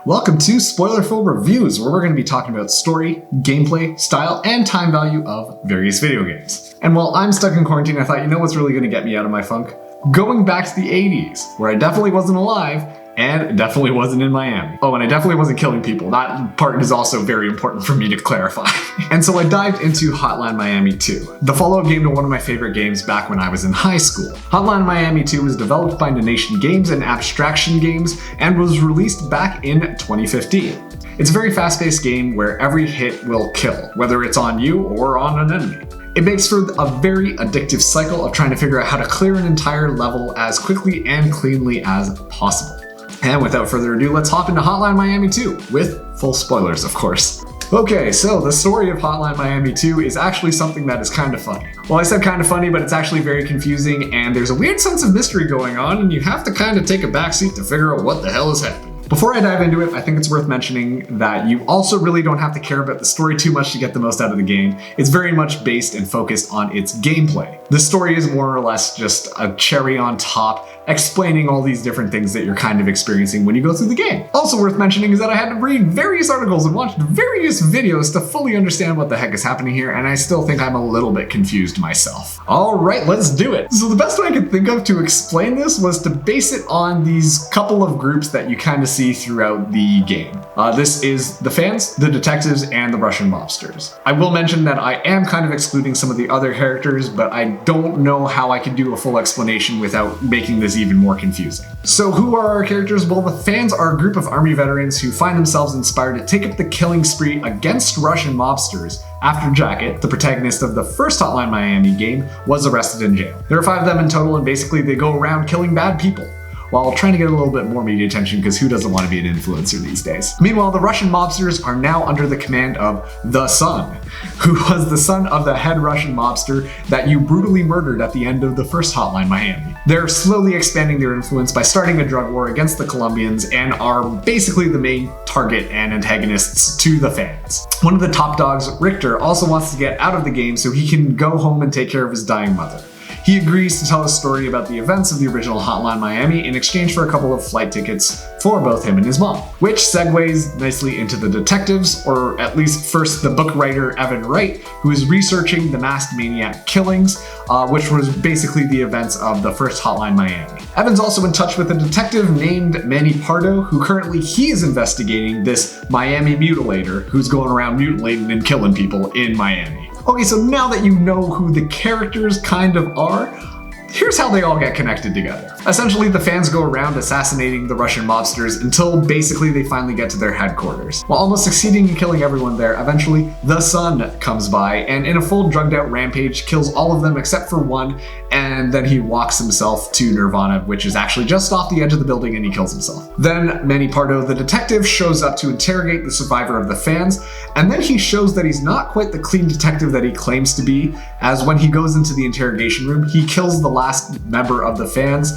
Welcome to Spoiler-Filled Reviews, where we're going to be talking about story, gameplay, style, and time value of various video games. And while I'm stuck in quarantine, I thought, you know what's really going to get me out of my funk? Going back to the 80s, where I definitely wasn't alive, and definitely wasn't in Miami. Oh, and I definitely wasn't killing people. That part is also very important for me to clarify. And so I dived into Hotline Miami 2, the follow-up game to one of my favorite games back when I was in high school. Hotline Miami 2 was developed by Nation Games and Abstraction Games and was released back in 2015. It's a very fast-paced game where every hit will kill, whether it's on you or on an enemy. It makes for a very addictive cycle of trying to figure out how to clear an entire level as quickly and cleanly as possible. And without further ado, let's hop into Hotline Miami 2, with full spoilers, of course. Okay, so the story of Hotline Miami 2 is actually something that is kind of funny. Well, I said kind of funny, but it's actually very confusing, and there's a weird sense of mystery going on, and you have to kind of take a backseat to figure out what the hell is happening. Before I dive into it, I think it's worth mentioning that you also really don't have to care about the story too much to get the most out of the game. It's very much based and focused on its gameplay. The story is more or less just a cherry on top, explaining all these different things that you're kind of experiencing when you go through the game. Also worth mentioning is that I had to read various articles and watch various videos to fully understand what the heck is happening here, and I still think I'm a little bit confused myself. All right, let's do it. So the best way I could think of to explain this was to base it on these couple of groups that you kind of see throughout the game. This is the fans, the detectives, and the Russian mobsters. I will mention that I am kind of excluding some of the other characters, but I don't know how I can do a full explanation without making this even more confusing. So who are our characters? Well, the fans are a group of army veterans who find themselves inspired to take up the killing spree against Russian mobsters after Jacket, the protagonist of the first Hotline Miami game, was arrested in jail. There are 5 of them in total, and basically they go around killing bad people, while trying to get a little bit more media attention, because who doesn't want to be an influencer these days? Meanwhile, the Russian mobsters are now under the command of the Son, who was the son of the head Russian mobster that you brutally murdered at the end of the first Hotline Miami. They're slowly expanding their influence by starting a drug war against the Colombians and are basically the main target and antagonists to the fans. One of the top dogs, Richter, also wants to get out of the game so he can go home and take care of his dying mother. He agrees to tell a story about the events of the original Hotline Miami in exchange for a couple of flight tickets for both him and his mom, which segues nicely into the detectives, or at least first the book writer Evan Wright, who is researching the masked maniac killings, which was basically the events of the first Hotline Miami. Evan's also in touch with a detective named Manny Pardo, who currently he is investigating this Miami mutilator who's going around mutilating and killing people in Miami. Okay, so now that you know who the characters kind of are, here's how they all get connected together. Essentially, the fans go around assassinating the Russian mobsters until basically they finally get to their headquarters. While almost succeeding in killing everyone there, eventually the Son comes by and in a full drugged out rampage kills all of them except for one, and then he walks himself to Nirvana, which is actually just off the edge of the building, and he kills himself. Then Manny Pardo, the detective, shows up to interrogate the survivor of the fans, and then he shows that he's not quite the clean detective that he claims to be, as when he goes into the interrogation room, he kills the last member of the fans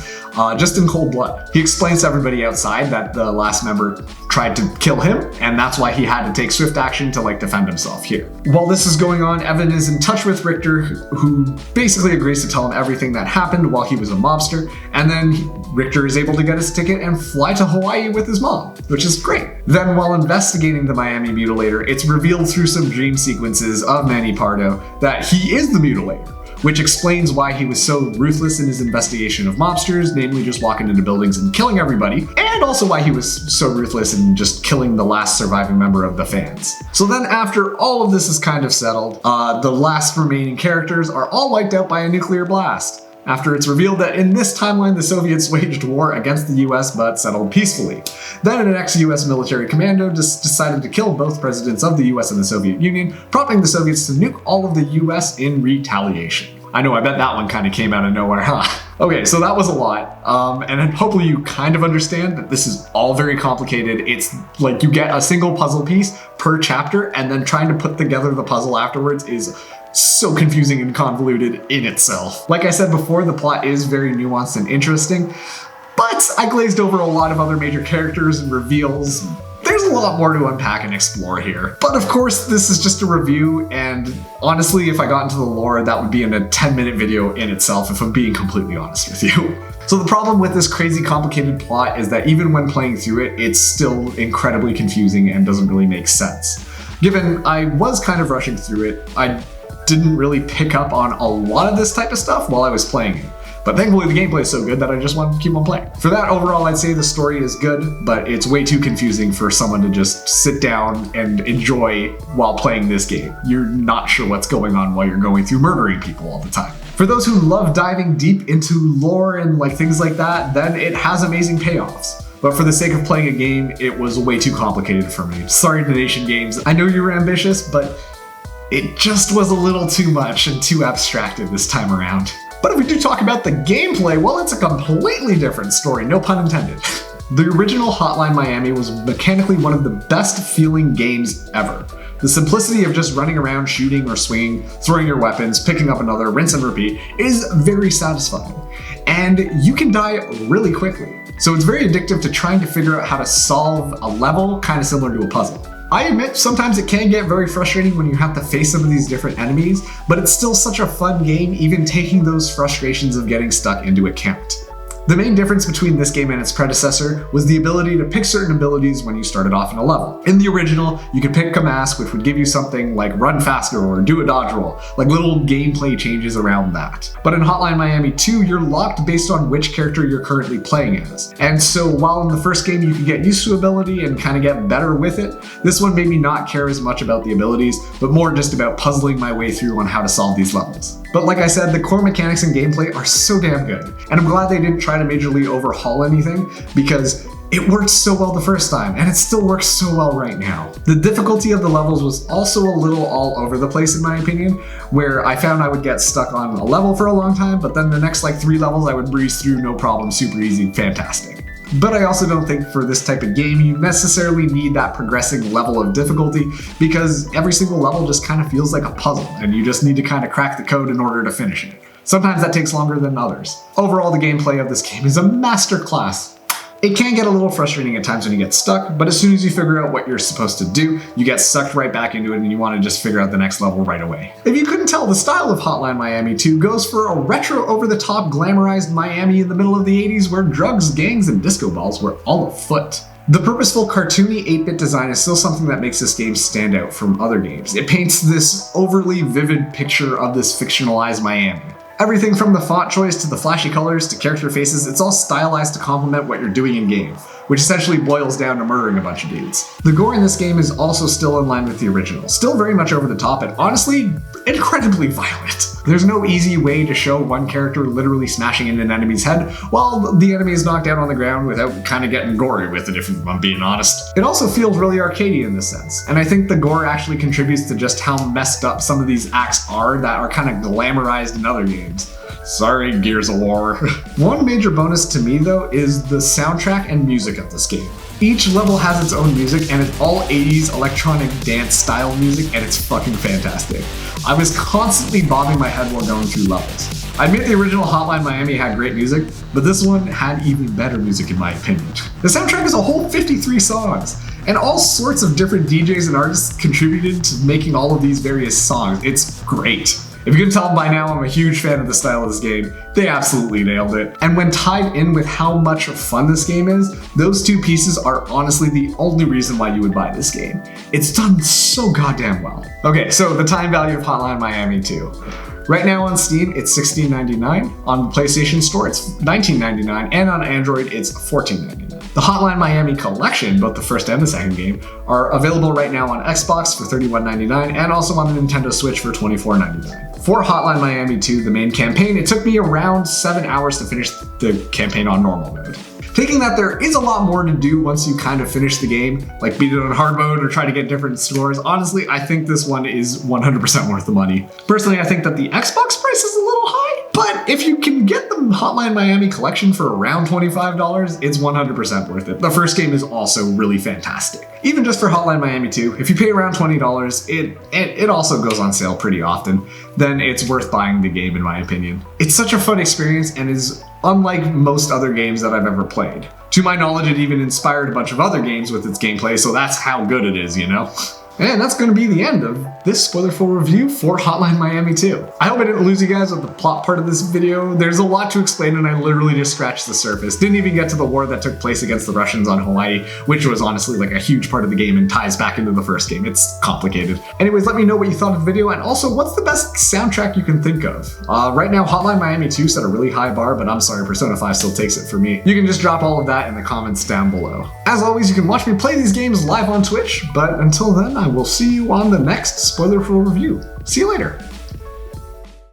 just in cold blood. He explains to everybody outside that the last member tried to kill him, and that's why he had to take swift action to defend himself here. While this is going on, Evan is in touch with Richter, who basically agrees to tell him everything that happened while he was a mobster, and then Richter is able to get his ticket and fly to Hawaii with his mom, which is great. Then while investigating the Miami mutilator, it's revealed through some dream sequences of Manny Pardo that he is the mutilator, which explains why he was so ruthless in his investigation of mobsters, namely just walking into buildings and killing everybody, and also why he was so ruthless in just killing the last surviving member of the fans. So then after all of this is kind of settled, the last remaining characters are all wiped out by a nuclear blast, after it's revealed that in this timeline the Soviets waged war against the US but settled peacefully. Then an ex-US military commando just decided to kill both presidents of the US and the Soviet Union, prompting the Soviets to nuke all of the US in retaliation. I know, I bet that one kind of came out of nowhere, huh? Okay, so that was a lot, and hopefully you kind of understand that this is all very complicated. It's like you get a single puzzle piece per chapter, and then trying to put together the puzzle afterwards is so confusing and convoluted in itself. Like I said before, the plot is very nuanced and interesting, but I glazed over a lot of other major characters and reveals. There's a lot more to unpack and explore here. But of course, this is just a review, and honestly, if I got into the lore, that would be in a 10-minute video in itself, if I'm being completely honest with you. So the problem with this crazy complicated plot is that even when playing through it, it's still incredibly confusing and doesn't really make sense. Given I was kind of rushing through it, I didn't really pick up on a lot of this type of stuff while I was playing it. But thankfully the gameplay is so good that I just wanted to keep on playing. For that, overall, I'd say the story is good, but it's way too confusing for someone to just sit down and enjoy while playing this game. You're not sure what's going on while you're going through murdering people all the time. For those who love diving deep into lore and things like that, then it has amazing payoffs. But for the sake of playing a game, it was way too complicated for me. Sorry, Donation Games. I know you were ambitious, but it just was a little too much and too abstracted this time around. But if we do talk about the gameplay, well, it's a completely different story, no pun intended. The original Hotline Miami was mechanically one of the best feeling games ever. The simplicity of just running around, shooting or swinging, throwing your weapons, picking up another, rinse and repeat is very satisfying. And you can die really quickly. So it's very addictive to trying to figure out how to solve a level, kind of similar to a puzzle. I admit sometimes it can get very frustrating when you have to face some of these different enemies, but it's still such a fun game, even taking those frustrations of getting stuck into account. The main difference between this game and its predecessor was the ability to pick certain abilities when you started off in a level. In the original, you could pick a mask, which would give you something like run faster or do a dodge roll, like little gameplay changes around that. But in Hotline Miami 2, you're locked based on which character you're currently playing as. And so while in the first game you could get used to ability and kind of get better with it, this one made me not care as much about the abilities, but more just about puzzling my way through on how to solve these levels. But like I said, the core mechanics and gameplay are so damn good, and I'm glad they didn't try to majorly overhaul anything, because it worked so well the first time, and it still works so well right now. The difficulty of the levels was also a little all over the place in my opinion, where I found I would get stuck on a level for a long time, but then the next 3 levels I would breeze through no problem, super easy, fantastic. But I also don't think for this type of game you necessarily need that progressing level of difficulty, because every single level just kind of feels like a puzzle, and you just need to kind of crack the code in order to finish it. Sometimes that takes longer than others. Overall, the gameplay of this game is a masterclass. It can get a little frustrating at times when you get stuck, but as soon as you figure out what you're supposed to do, you get sucked right back into it and you want to just figure out the next level right away. If you couldn't tell, the style of Hotline Miami 2 goes for a retro over-the-top glamorized Miami in the middle of the 80s where drugs, gangs, and disco balls were all afoot. The purposeful, cartoony 8-bit design is still something that makes this game stand out from other games. It paints this overly vivid picture of this fictionalized Miami. Everything from the font choice to the flashy colors to character faces, it's all stylized to complement what you're doing in game, which essentially boils down to murdering a bunch of dudes. The gore in this game is also still in line with the original, still very much over the top and honestly, incredibly violent. There's no easy way to show one character literally smashing into an enemy's head while the enemy is knocked down on the ground without kind of getting gory with it, if I'm being honest. It also feels really arcadey in this sense, and I think the gore actually contributes to just how messed up some of these acts are that are kind of glamorized in other games. Sorry, Gears of War. One major bonus to me though is the soundtrack and music of this game. Each level has its own music and it's all 80s electronic dance style music and it's fucking fantastic. I was constantly bobbing my head while going through levels. I admit the original Hotline Miami had great music, but this one had even better music in my opinion. The soundtrack is a whole 53 songs, and all sorts of different DJs and artists contributed to making all of these various songs. It's great. If you can tell by now, I'm a huge fan of the style of this game. They absolutely nailed it. And when tied in with how much fun this game is, those two pieces are honestly the only reason why you would buy this game. It's done so goddamn well. Okay, so the time value of Hotline Miami 2. Right now on Steam, it's $16.99. On the PlayStation Store, it's $19.99. And on Android, it's $14.99. The Hotline Miami collection, both the first and the second game, are available right now on Xbox for $31.99 and also on the Nintendo Switch for $24.99. For Hotline Miami 2, the main campaign, it took me around 7 hours to finish the campaign on normal mode. Taking that there is a lot more to do once you kind of finish the game, like beat it on hard mode or try to get different scores, honestly, I think this one is 100% worth the money. Personally, I think that the Xbox price is a little high, but if you can get the Hotline Miami collection for around $25, it's 100% worth it. The first game is also really fantastic. Even just for Hotline Miami 2, if you pay around $20, it also goes on sale pretty often, then it's worth buying the game in my opinion. It's such a fun experience and is unlike most other games that I've ever played. To my knowledge, it even inspired a bunch of other games with its gameplay, so that's how good it is, you know? And that's going to be the end of this spoiler-full review for Hotline Miami 2. I hope I didn't lose you guys with the plot part of this video. There's a lot to explain and I literally just scratched the surface. Didn't even get to the war that took place against the Russians on Hawaii, which was honestly like a huge part of the game and ties back into the first game. It's complicated. Anyways, let me know what you thought of the video, and also what's the best soundtrack you can think of? Right now, Hotline Miami 2 set a really high bar, but I'm sorry, Persona 5 still takes it for me. You can just drop all of that in the comments down below. As always, you can watch me play these games live on Twitch, but until then, I will see you on the next spoiler-full review. See you later.